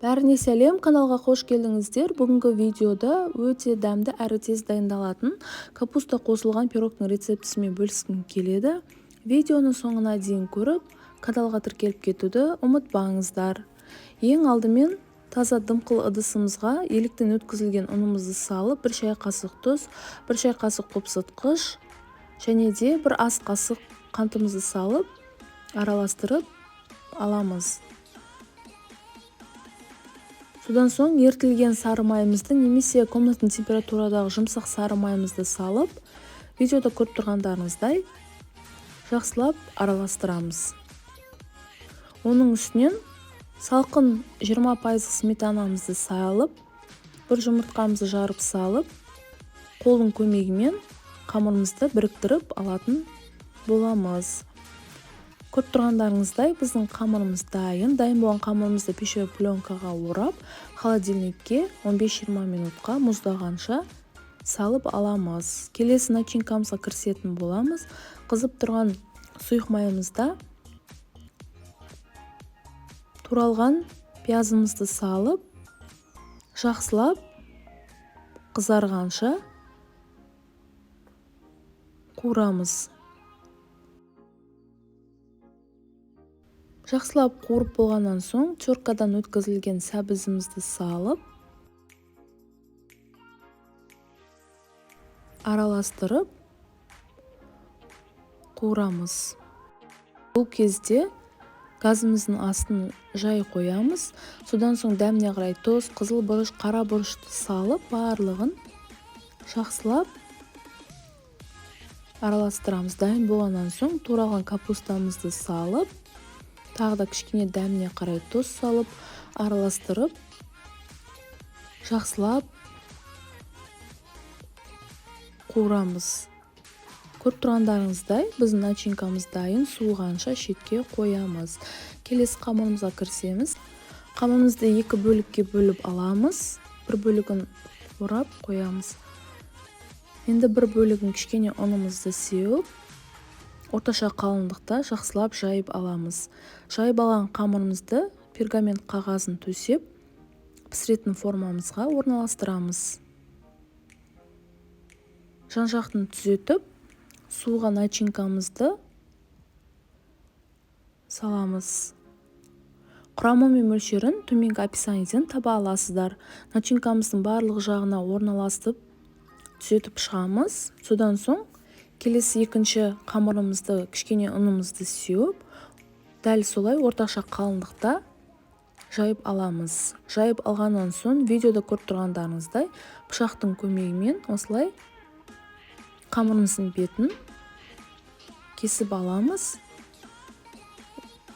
Бәріне сәлем, каналға қош келдіңіздер. Бүгінгі видеода өте дәмді әрі тез дайындалатын капуста қосылған пирогтың рецептісімен бөліскім келеді. Видеоны соңына дейін көріп, каналға тіркеліп кетуді ұмытпаңыздар. Ең алдымен таза дымқыл ыдысымызға еліктен өткізілген ұнымызды салып, 1 шай қасық тұз, 1 шай қасық қопсытқыш және де 1 ас қасық қантымызды салып, араластырып аламыз. Содан соң ертілген сары майымызды немесе комнатный температурадағы жұмсақ сары майымызды салып, видеода көріп тұрғандарыңыздай жақсылап араластырамыз. Оның үстінен салқын 20% сметанамызды салып, бір жұмыртқамызды жарып салып, қолдың көмегімен қамырымызды біріктіріп алатын боламыз. Көріп тұрғандарыңыздай біздің қамырымыз дайын. Дайын болған қамырымызды пищевой пленкаға орап, холодильникке 15-20 минутқа мұздағанша салып аламыз. Келесі начинкамызға кірісетін боламыз. Қызып тұрған сұйық майымызда туралған пиязымызды салып, жақсылап қызарғанша қуырамыз. Жақсылап қуырып болғаннан соң теркадан өткізілген сәбізімізді салып, араластырып қуырамыз. Бұл кезде газымыздың астын жай қоямыз. Содан соң дәміне қарай тұз, қызыл бұрыш, қара бұрышты салып, барлығын жақсылап араластырамыз. Дайын болғаннан соң туралған капустамызды салып, тағы да кішкене дәміне қарай тұз салып, араластырып, жақсылап қуырамыз. Көріп тұрғандарыңыздай, біздің начинкамыз дайын, суығанша шетке қоямыз. Келесі қамырымызға кірісеміз. Қамырымызды 2 бөлікке бөліп аламыз. Бір бөлігін орап қоямыз. Енді бір бөлігін кішкене ұнымызды сеуіп, орташа қалыңдықта жақсылап жайып аламыз. Жайып алған қамырымызды пергамент қағазын төсеп, пісіретін формамызға орналастырамыз. Жан-жақтын түзетіп, суыған начинкамызды саламыз. Құрамы мен мөлшерін төменгі описаниеден таба аласыздар. Начинкамыздың барлық жағына орналастырып, түзетіп шығамыз. Содан соң келесі екінші қамырымызды, кішкене ұнымызды сеуіп, дәл солай орташа қалыңдықта жайып аламыз. Жайып алғаннан соң видеода көріп тұрғандарыңыздай пышақтың көмегімен осылай қамырымыздың бетін кесіп аламыз.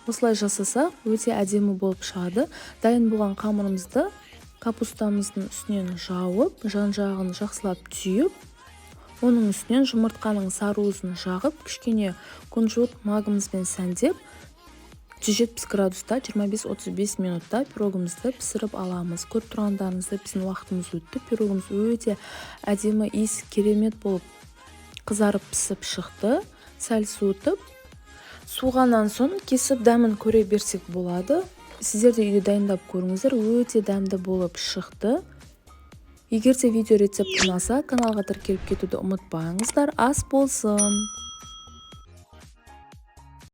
Осылай жасасақ, өте әдемі болып шығады. Дайын болған қамырымызды капустамыздың үстінен жауып, жан-жағын жақсылап түйіп, оның үстінен жұмыртқаның сарыуызын жағып, кішкене кунжут магымызбен сәндеп, 170 градуста 25-35 минутта пирогымызды пісіріп аламыз. Көріп тұрғандарыңызда біздің уақытымыз өтті. Пирогымыз өте әдемі, иісі керемет болып қызарып пісіп шықты. Сәл суытып, суығаннан соң кесіп дәмін көре берсек болады. Сіздер де үйде дайындап көріңіздер, өте дәмді болып шықты. Егер де видео рецепт ұнаса, каналға тіркеліп кетуді ұмытпаңыздар. Ас болсын!